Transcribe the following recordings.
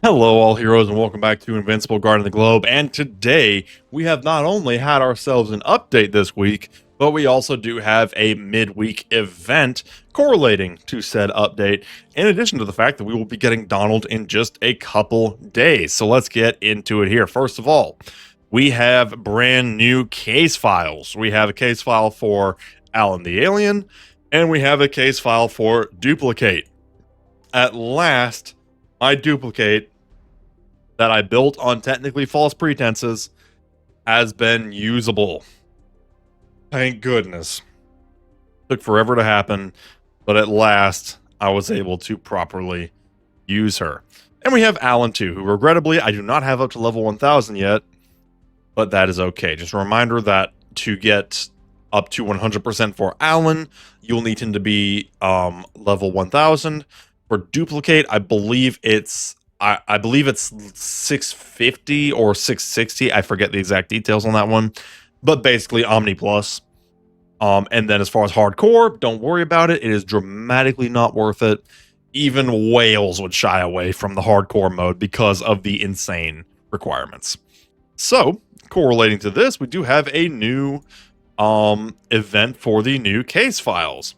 Hello, all heroes, and welcome back to Invincible Guarding the Globe. And today, we have not only had ourselves an update this week, but we also do have a midweek event correlating to said update, in addition to the fact that we will be getting Donald in just a couple days. So let's get into it here. First of all, we have brand new case files. We have a case file for Alan the Alien, and we have a case file for Duplicate. At last, my Duplicate that I built on technically false pretenses has been usable. Thank goodness. Took forever to happen, but at last I was able to properly use her. And we have Alan too, who regrettably I do not have up to level 1000 yet, but that is okay. Just a reminder that to get up to 100% for Alan, you'll need him to be level 1000. For Duplicate, I believe it's 650 or 660. I forget the exact details on that one, but basically Omni Plus. And then as far as hardcore, don't worry about it. It is dramatically not worth it. Even whales would shy away from the hardcore mode because of the insane requirements. So, correlating to this, we do have a new event for the new case files.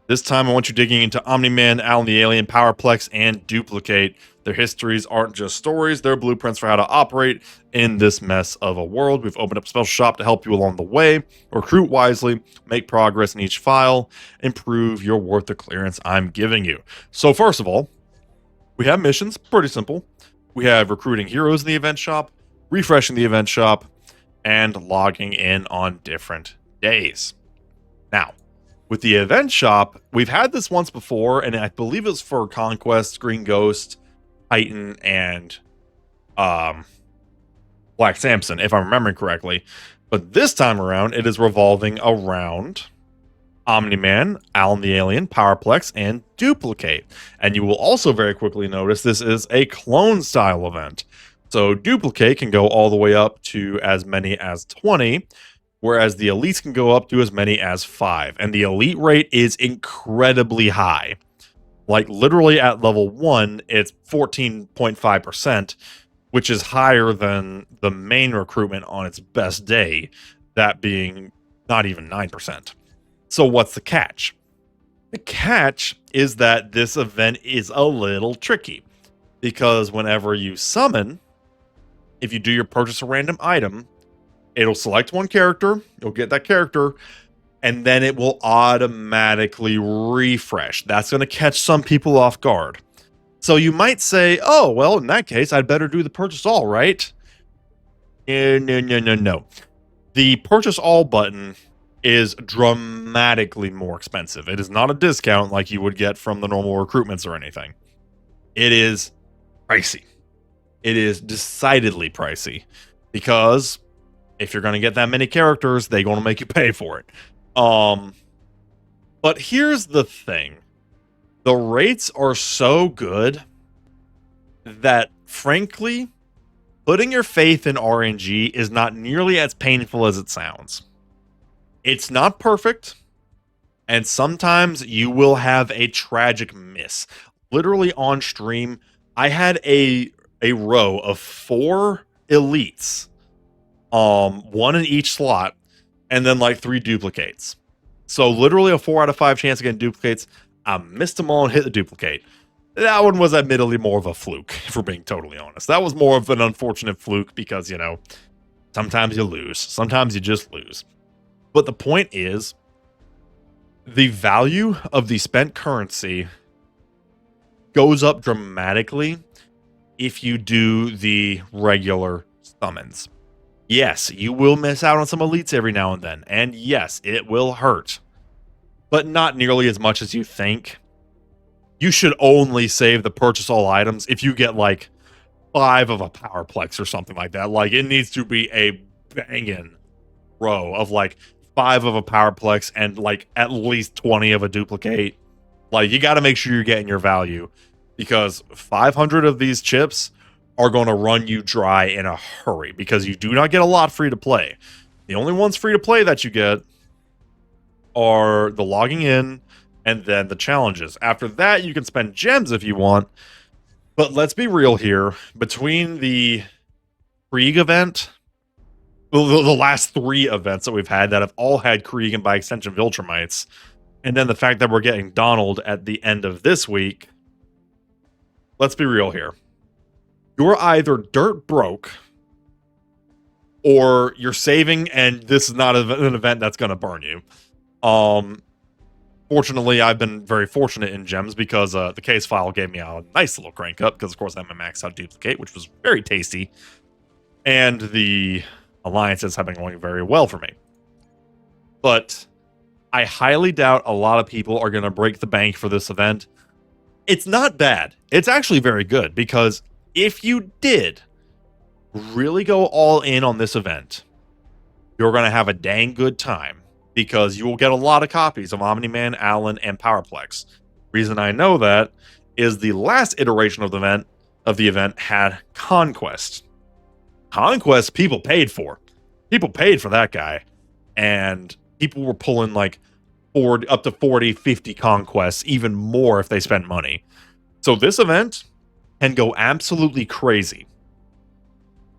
This time I want you digging into Omni-Man, Alan the Alien, Powerplex, and Duplicate. Their histories aren't just stories, they're blueprints for how to operate in this mess of a world. We've opened up a special shop to help you along the way. Recruit wisely, make progress in each file, improve your worth the clearance I'm giving you. So first of all, we have missions, pretty simple. We have recruiting heroes in the event shop, refreshing the event shop, and logging in on different days. Now, with the event shop, we've had this once before, and I believe it was for Conquest, Green Ghost, Titan, and Black Samson, if I'm remembering correctly. But this time around, it is revolving around Omni-Man, Alan the Alien, Powerplex, and Duplicate. And you will also very quickly notice this is a clone style event. So Duplicate can go all the way up to as many as 20, whereas the elites can go up to as many as 5. And the elite rate is incredibly high. Like, literally at level 1, it's 14.5%, which is higher than the main recruitment on its best day, that being not even 9%. So what's the catch? The catch is that this event is a little tricky, because whenever you summon, if you do your purchase a random item, it'll select one character, you'll get that character, and then it will automatically refresh. That's going to catch some people off guard. So you might say, oh, well, in that case, I'd better do the purchase all, right? No. The purchase all button is dramatically more expensive. It is not a discount like you would get from the normal recruitments or anything. It is pricey. It is decidedly pricey, because if you're going to get that many characters, they're going to make you pay for it. But here's the thing. The rates are so good that, frankly, putting your faith in RNG is not nearly as painful as it sounds. It's not perfect, and sometimes you will have a tragic miss. Literally on stream, I had a row of 4 elites, one in each slot, and then like 3 duplicates. So literally a 4 out of 5 chance against duplicates. I missed them all and hit the duplicate. That one was admittedly more of a fluke, if we're being totally honest. That was more of an unfortunate fluke because, you know, sometimes you lose. Sometimes you just lose. But the point is, the value of the spent currency goes up dramatically if you do the regular summons. Yes, you will miss out on some elites every now and then, and yes, it will hurt, but not nearly as much as you think. You should only save the purchase all items if you get like 5 of a Powerplex or something like that. Like, it needs to be a banging row of like 5 of a Powerplex and like at least 20 of a Duplicate. Like, you got to make sure you're getting your value, because 500 of these chips are going to run you dry in a hurry, because you do not get a lot free to play. The only ones free to play that you get are the logging in and then the challenges. After that, you can spend gems if you want, But let's be real here. Between the Krieg event, the last 3 events that we've had that have all had Krieg and by extension Viltrumites, and then the fact that we're getting Donald at the end of this week, let's be real here. You're either dirt broke or you're saving and this is not an event that's going to burn you. Fortunately, I've been very fortunate in gems because the case file gave me a nice little crank up because, of course, I'm a maxed out duplicate, which was very tasty. And the alliances have been going very well for me. But I highly doubt a lot of people are going to break the bank for this event. It's not bad. It's actually very good because if you did really go all in on this event, you're going to have a dang good time because you will get a lot of copies of Omni-Man, Allen, and Powerplex. Reason I know that is the last iteration of the event had Conquest. Conquest people paid for. People paid for that guy. And people were pulling like up to 40, 50 conquests, even more if they spend money. So this event can go absolutely crazy.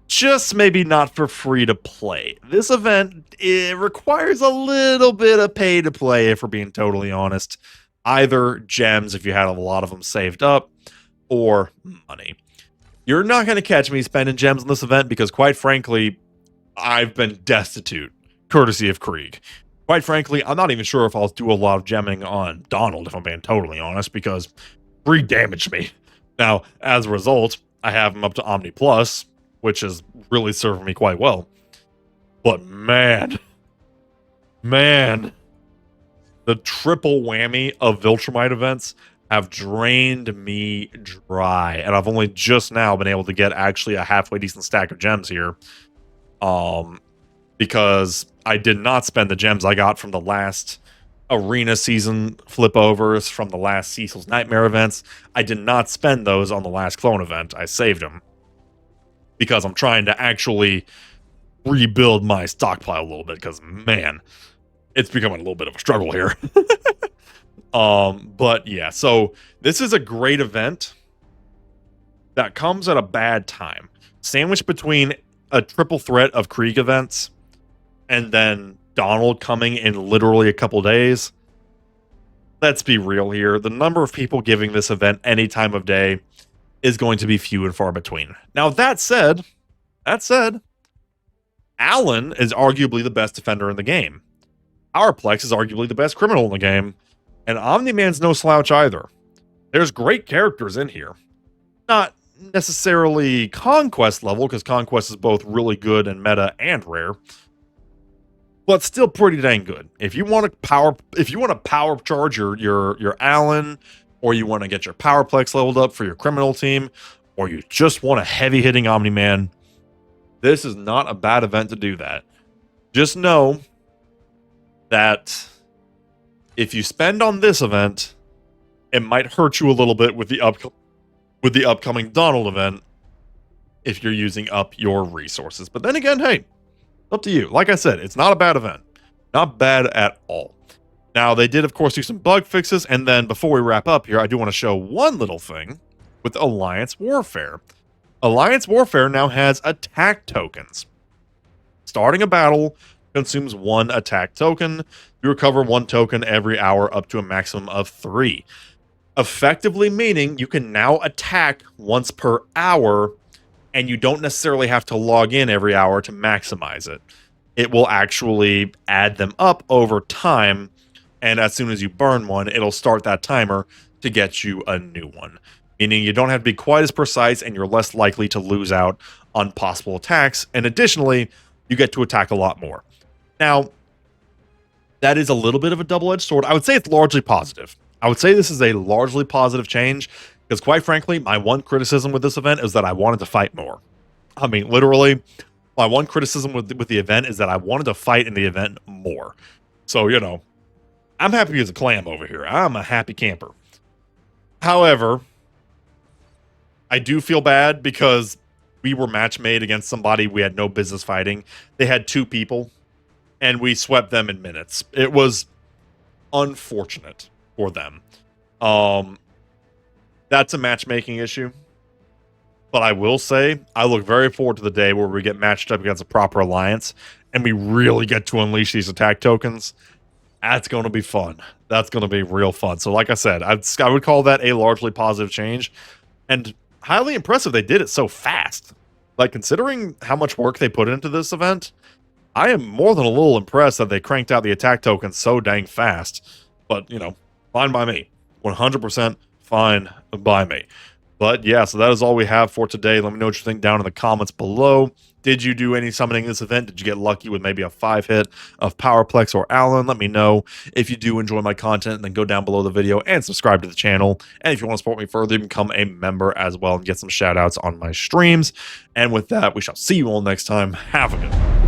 Just maybe not for free to play. This event, it requires a little bit of pay to play, if we're being totally honest. Either gems, if you had a lot of them saved up, or money. You're not going to catch me spending gems on this event because, quite frankly, I've been destitute, courtesy of Krieg. Quite frankly, I'm not even sure if I'll do a lot of gemming on Donald, if I'm being totally honest, because Krieg damaged me. Now, as a result, I have him up to Omni Plus, which is really serving me quite well. But man, the triple whammy of Viltrumite events have drained me dry. And I've only just now been able to get actually a halfway decent stack of gems here. Because I did not spend the gems I got from the last arena season flip overs, from the last Cecil's Nightmare events. I did not spend those on the last clone event. I saved them because I'm trying to actually rebuild my stockpile a little bit because, man, it's becoming a little bit of a struggle here. But yeah, so this is a great event that comes at a bad time. Sandwiched between a triple threat of Krieg events and then Donald coming in literally a couple days. Let's be real here. The number of people giving this event any time of day is going to be few and far between. Now, that said, Allen is arguably the best defender in the game. Powerplex is arguably the best criminal in the game. And Omni-Man's no slouch either. There's great characters in here. Not necessarily Conquest level, because Conquest is both really good and meta and rare. But still pretty dang good. If you want to power charge your Allen, or you want to get your Powerplex leveled up for your criminal team, or you just want a heavy-hitting Omni-Man, this is not a bad event to do that. Just know that if you spend on this event, it might hurt you a little bit with the upcoming Donald event if you're using up your resources. But then again, hey, up to you. Like I said, it's not a bad event. Not bad at all. Now, they did, of course, do some bug fixes, and then before we wrap up here, I do want to show one little thing with Alliance Warfare. Alliance Warfare now has attack tokens. Starting a battle consumes 1 attack token. You recover 1 token every hour up to a maximum of 3. Effectively meaning you can now attack once per hour, and you don't necessarily have to log in every hour to maximize it. It will actually add them up over time, and as soon as you burn one, it'll start that timer to get you a new one. Meaning you don't have to be quite as precise, and you're less likely to lose out on possible attacks, and additionally, you get to attack a lot more. Now, that is a little bit of a double-edged sword. I would say it's largely positive. I would say this is a largely positive change, because quite frankly, my one criticism with this event is that I wanted to fight more. I mean, literally, my one criticism with the event is that I wanted to fight in the event more. So, you know, I'm happy as a clam over here. I'm a happy camper. However, I do feel bad because we were match made against somebody we had no business fighting. They had 2 people, and we swept them in minutes. It was unfortunate for them. That's a matchmaking issue. But I will say, I look very forward to the day where we get matched up against a proper alliance and we really get to unleash these attack tokens. That's going to be fun. That's going to be real fun. So, like I said, I would call that a largely positive change and highly impressive they did it so fast. Like, considering how much work they put into this event, I am more than a little impressed that they cranked out the attack tokens so dang fast. But, fine by me. 100% fine by me. But yeah, so that is all we have for today. Let me know what you think down in the comments below. Did you do any summoning in this event? Did you get lucky with maybe a 5-hit of Powerplex or Allen? Let me know. If you do enjoy my content, then go down below the video and subscribe to the channel. And if you want to support me further, become a member as well and get some shout outs on my streams. And with that, we shall see you all next time. Have a good one.